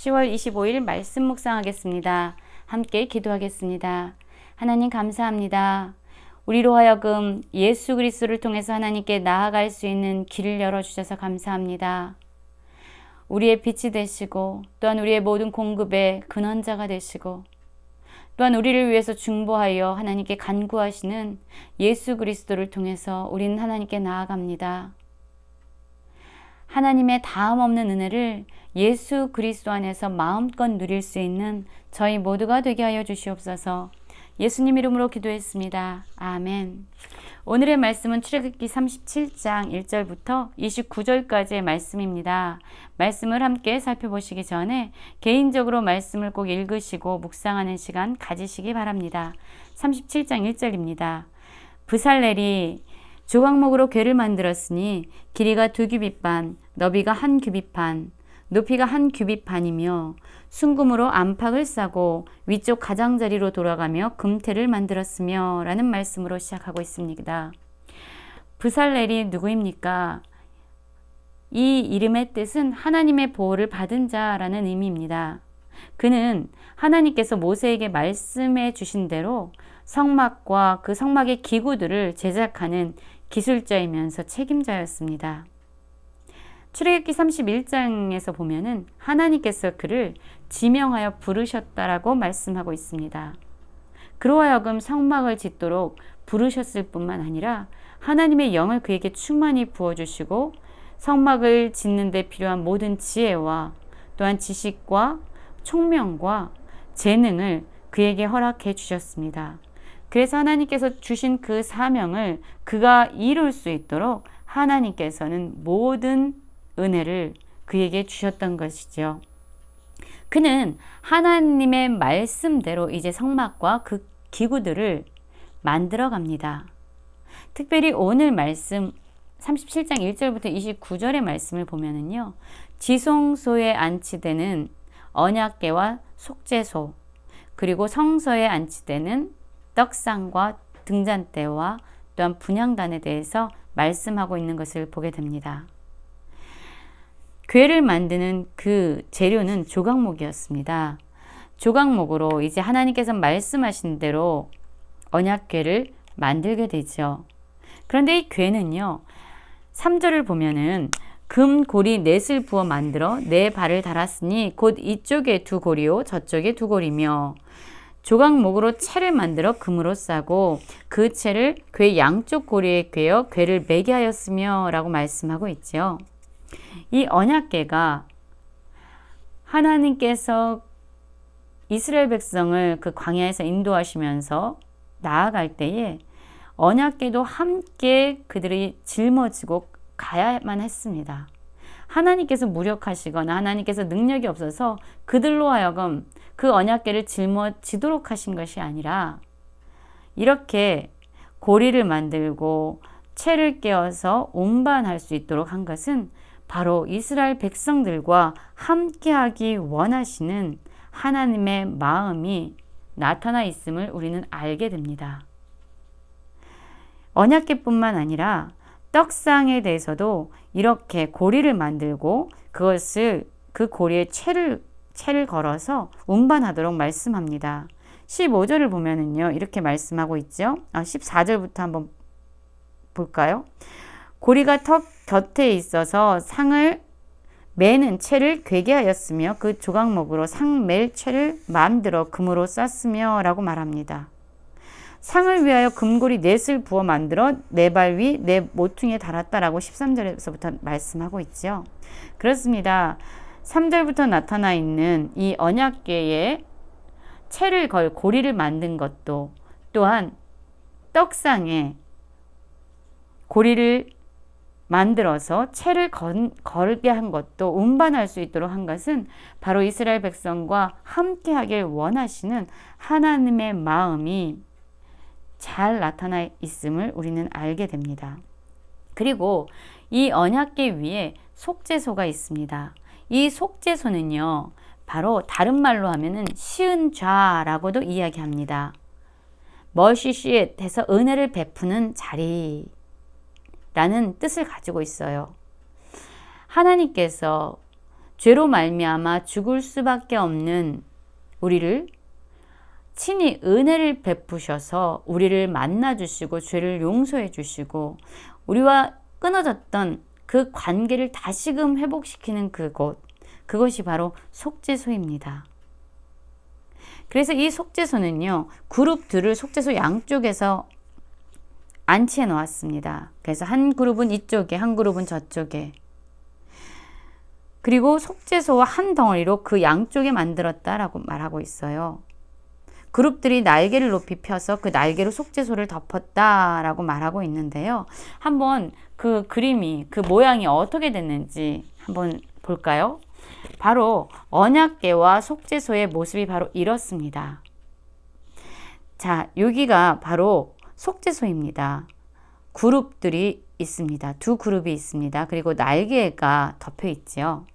10월 25일 말씀 묵상하겠습니다. 함께 기도하겠습니다. 하나님 감사합니다. 우리로 하여금 예수 그리스도를 통해서 하나님께 나아갈 수 있는 길을 열어주셔서 감사합니다. 우리의 빛이 되시고 또한 우리의 모든 공급의 근원자가 되시고 또한 우리를 위해서 중보하여 하나님께 간구하시는 예수 그리스도를 통해서 우리는 하나님께 나아갑니다. 하나님의 다음 없는 은혜를 예수 그리스도 안에서 마음껏 누릴 수 있는 저희 모두가 되게 하여 주시옵소서. 예수님 이름으로 기도했습니다. 아멘. 오늘의 말씀은 출애굽기 37장 1절부터 29절까지의 말씀입니다. 말씀을 함께 살펴보시기 전에 개인적으로 말씀을 꼭 읽으시고 묵상하는 시간 가지시기 바랍니다. 37장 1절입니다. 브살렐이 조각목으로 궤를 만들었으니 길이가 2규빗 반, 너비가 1규빗 반, 높이가 1규빗 반이며 순금으로 안팎을 싸고 위쪽 가장자리로 돌아가며 금테를 만들었으며 라는 말씀으로 시작하고 있습니다. 브살렐이 누구입니까? 이 이름의 뜻은 하나님의 보호를 받은 자라는 의미입니다. 그는 하나님께서 모세에게 말씀해 주신 대로 성막과 그 성막의 기구들을 제작하는 기술자이면서 책임자였습니다. 출애굽기 31장에서 보면은 하나님께서 그를 지명하여 부르셨다라고 말씀하고 있습니다. 그로 하여금 성막을 짓도록 부르셨을 뿐만 아니라 하나님의 영을 그에게 충만히 부어주시고 성막을 짓는 데 필요한 모든 지혜와 또한 지식과 총명과 재능을 그에게 허락해 주셨습니다. 그래서 하나님께서 주신 그 사명을 그가 이룰 수 있도록 하나님께서는 모든 은혜를 그에게 주셨던 것이죠. 그는 하나님의 말씀대로 이제 성막과 그 기구들을 만들어 갑니다. 특별히 오늘 말씀 37장 1절부터 29절의 말씀을 보면은요. 지성소에 안치되는 언약궤와 속죄소, 그리고 성소에 안치되는 떡상과 등잔대와 또한 분향단에 대해서 말씀하고 있는 것을 보게 됩니다. 궤를 만드는 그 재료는 조각목이었습니다. 조각목으로 이제 하나님께서 말씀하신 대로 언약궤를 만들게 되죠. 그런데 이 궤는요, 3절을 보면은 금고리 넷을 부어 만들어 네 발을 달았으니 곧 이쪽에 2고리요 저쪽에 2고리며 조각목으로 채를 만들어 금으로 싸고 그 채를 궤 양쪽 고리에 꿰어 궤를 매게 하였으며 라고 말씀하고 있죠. 이 언약궤가 하나님께서 이스라엘 백성을 그 광야에서 인도하시면서 나아갈 때에 언약궤도 함께 그들이 짊어지고 가야만 했습니다. 하나님께서 무력하시거나 하나님께서 능력이 없어서 그들로 하여금 그 언약궤를 짊어지도록 하신 것이 아니라 이렇게 고리를 만들고 채를 꿰어서 운반할 수 있도록 한 것은 바로 이스라엘 백성들과 함께하기 원하시는 하나님의 마음이 나타나 있음을 우리는 알게 됩니다. 언약궤뿐만 아니라 떡상에 대해서도 이렇게 고리를 만들고 그것을 그 고리에 채를 걸어서 운반하도록 말씀합니다. 15절을 보면은요, 이렇게 말씀하고 있죠. 14절부터 한번 볼까요? 고리가 턱 곁에 있어서 상을 매는 채를 꿰게 하였으며 그 조각목으로 상 맬 채를 만들어 금으로 쌌으며 라고 말합니다. 상을 위하여 금고리 넷을 부어 만들어 네 발 위 네 모퉁이에 달았다라고 13절에서부터 말씀하고 있죠. 그렇습니다. 3절부터 나타나 있는 이 언약궤에 채를 걸 고리를 만든 것도 또한 떡상에 고리를 만들어서 채를 걸게 한 것도 운반할 수 있도록 한 것은 바로 이스라엘 백성과 함께 하길 원하시는 하나님의 마음이 잘 나타나 있음을 우리는 알게 됩니다. 그리고 이 언약궤 위에 속죄소가 있습니다. 이 속죄소는요, 바로 다른 말로 하면은 시은 좌라고도 이야기합니다. 머시시에서 은혜를 베푸는 자리 라는 뜻을 가지고 있어요. 하나님께서 죄로 말미암아 죽을 수밖에 없는 우리를 친히 은혜를 베푸셔서 우리를 만나 주시고 죄를 용서해 주시고 우리와 끊어졌던 그 관계를 다시금 회복시키는 그것이 바로 속죄소입니다. 그래서 이 속죄소는요, 그룹들을 속죄소 양쪽에서 안치해 놓았습니다. 그래서 한 그룹은 이쪽에, 한 그룹은 저쪽에. 그리고 속죄소와 한 덩어리로 그 양쪽에 만들었다라고 말하고 있어요. 그룹들이 날개를 높이 펴서 그 날개로 속죄소를 덮었다라고 말하고 있는데요. 한번 그 그림이, 그 모양이 어떻게 됐는지 한번 볼까요? 바로 언약궤와 속죄소의 모습이 바로 이렇습니다. 자, 여기가 바로 속죄소입니다. 그룹들이 있습니다. 두 그룹이 있습니다. 그리고 날개가 덮여 있죠.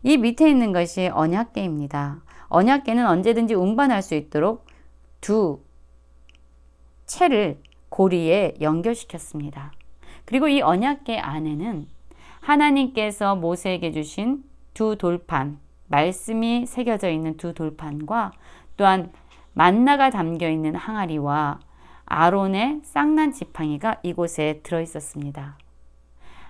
이 밑에 있는 것이 언약궤입니다. 언약궤는 언제든지 운반할 수 있도록 두 채를 고리에 연결시켰습니다. 그리고 이 언약궤 안에는 하나님께서 모세에게 주신 두 돌판, 말씀이 새겨져 있는 두 돌판과 또한 만나가 담겨 있는 항아리와 아론의 쌍난 지팡이가 이곳에 들어 있었습니다.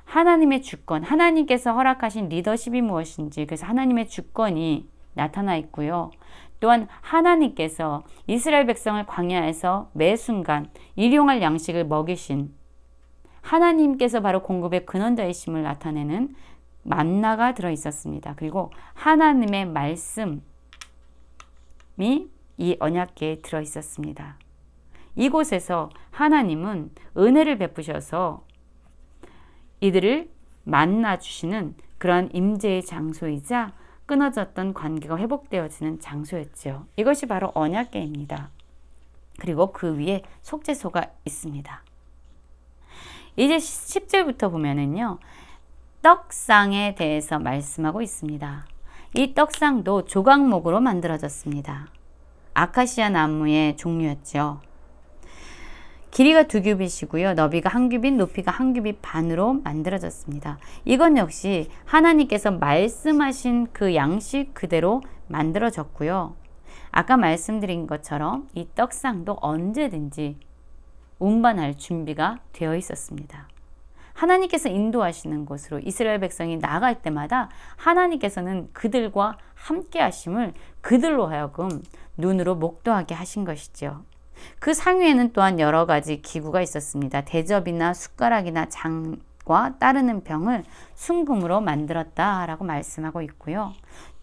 하나님의 주권, 하나님께서 허락하신 리더십이 무엇인지, 그래서 하나님의 주권이 나타나 있고요. 또한 하나님께서 이스라엘 백성을 광야에서 매 순간 일용할 양식을 먹이신 하나님께서 바로 공급의 근원자이심을 나타내는 만나가 들어 있었습니다. 그리고 하나님의 말씀이 이 언약궤에 들어 있었습니다. 이곳에서 하나님은 은혜를 베푸셔서 이들을 만나 주시는 그런 임재의 장소이자 끊어졌던 관계가 회복되어지는 장소였죠. 이것이 바로 언약궤입니다. 그리고 그 위에 속죄소가 있습니다. 이제 10절부터 보면은요, 떡상에 대해서 말씀하고 있습니다. 이 떡상도 조각목으로 만들어졌습니다. 아카시아 나무의 종류였죠. 길이가 2규빗이고요. 너비가 1규빗, 높이가 1규빗 반으로 만들어졌습니다. 이건 역시 하나님께서 말씀하신 그 양식 그대로 만들어졌고요. 아까 말씀드린 것처럼 이 떡상도 언제든지 운반할 준비가 되어 있었습니다. 하나님께서 인도하시는 곳으로 이스라엘 백성이 나갈 때마다 하나님께서는 그들과 함께 하심을 그들로 하여금 눈으로 목도하게 하신 것이죠. 그 상위에는 또한 여러 가지 기구가 있었습니다. 대접이나 숟가락이나 장과 따르는 병을 순금으로 만들었다라고 말씀하고 있고요.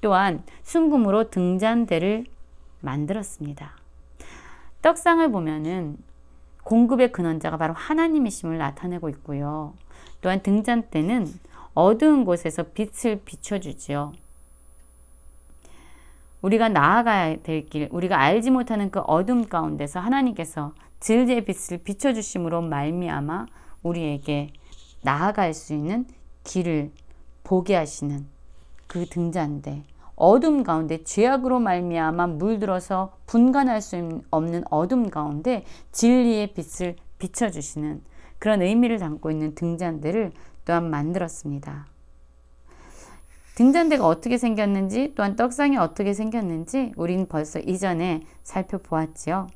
또한 순금으로 등잔대를 만들었습니다. 떡상을 보면은 공급의 근원자가 바로 하나님이심을 나타내고 있고요. 또한 등잔대는 어두운 곳에서 빛을 비춰주지요. 우리가 나아가야 될 길, 우리가 알지 못하는 그 어둠 가운데서 하나님께서 진리의 빛을 비춰주심으로 말미암아 우리에게 나아갈 수 있는 길을 보게 하시는 그 등잔대, 어둠 가운데 죄악으로 말미암아 물들어서 분간할 수 없는 어둠 가운데 진리의 빛을 비춰주시는 그런 의미를 담고 있는 등잔대를 또한 만들었습니다. 등잔대가 어떻게 생겼는지 또한 떡상이 어떻게 생겼는지 우린 벌써 이전에 살펴보았지요.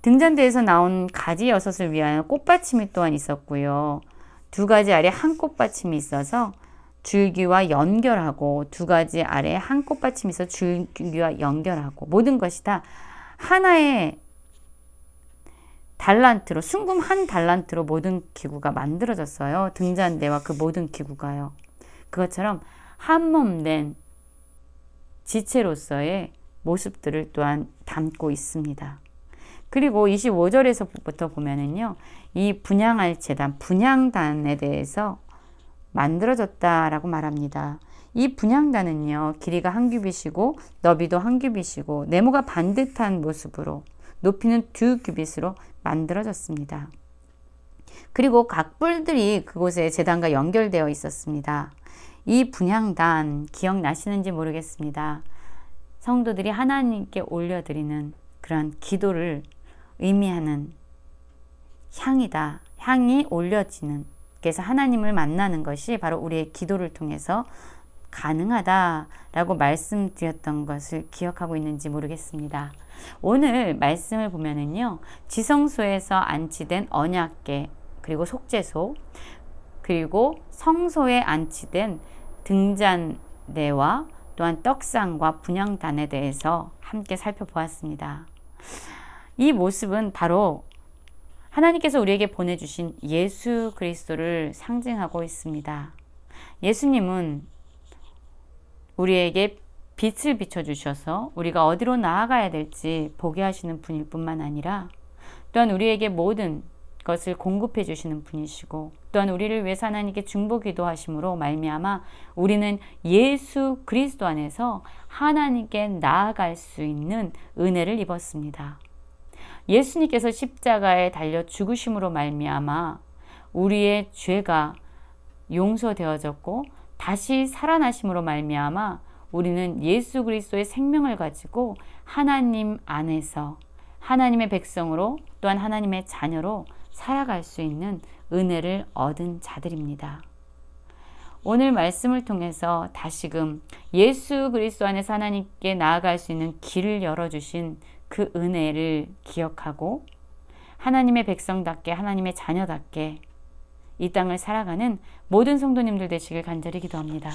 등잔대에서 나온 가지 6을 위하여 꽃받침이 또한 있었고요. 2가지 아래 한 꽃받침이 있어서 줄기와 연결하고 2가지 아래 한 꽃받침이 있어 줄기와 연결하고 모든 것이 다 하나의 달란트로, 순금 한 달란트로 모든 기구가 만들어졌어요. 등잔대와 그 모든 기구가요. 그것처럼 한몸된 지체로서의 모습들을 또한 담고 있습니다. 그리고 25절에서부터 보면은요, 이 분향할 제단, 분향단에 대해서 만들어졌다라고 말합니다. 이 분향단은요, 길이가 1규빗이고 너비도 1규빗이고 네모가 반듯한 모습으로 높이는 2규빗으로 만들어졌습니다. 그리고 각 뿔들이 그곳에 제단과 연결되어 있었습니다. 이 분향단 기억나시는지 모르겠습니다. 성도들이 하나님께 올려드리는 그런 기도를 의미하는 향이다. 향이 올려지는 밖에서 하나님을 만나는 것이 바로 우리의 기도를 통해서 가능하다라고 말씀드렸던 것을 기억하고 있는지 모르겠습니다. 오늘 말씀을 보면은요, 지성소에서 안치된 언약궤, 그리고 속죄소, 그리고 성소에 안치된 등잔대와 또한 떡상과 분향단에 대해서 함께 살펴보았습니다. 이 모습은 바로 하나님께서 우리에게 보내주신 예수 그리스도를 상징하고 있습니다. 예수님은 우리에게 빛을 비춰주셔서 우리가 어디로 나아가야 될지 보게 하시는 분일 뿐만 아니라 또한 우리에게 모든 것을 공급해 주시는 분이시고 또한 우리를 위해서 하나님께 중보기도 하심으로 말미암아 우리는 예수 그리스도 안에서 하나님께 나아갈 수 있는 은혜를 입었습니다. 예수님께서 십자가에 달려 죽으심으로 말미암아 우리의 죄가 용서되어졌고 다시 살아나심으로 말미암아 우리는 예수 그리스도의 생명을 가지고 하나님 안에서 하나님의 백성으로 또한 하나님의 자녀로 살아갈 수 있는 은혜를 얻은 자들입니다. 오늘 말씀을 통해서 다시금 예수 그리스도 안에서 하나님께 나아갈 수 있는 길을 열어주신 그 은혜를 기억하고 하나님의 백성답게 하나님의 자녀답게 이 땅을 살아가는 모든 성도님들 되시길 간절히 기도합니다.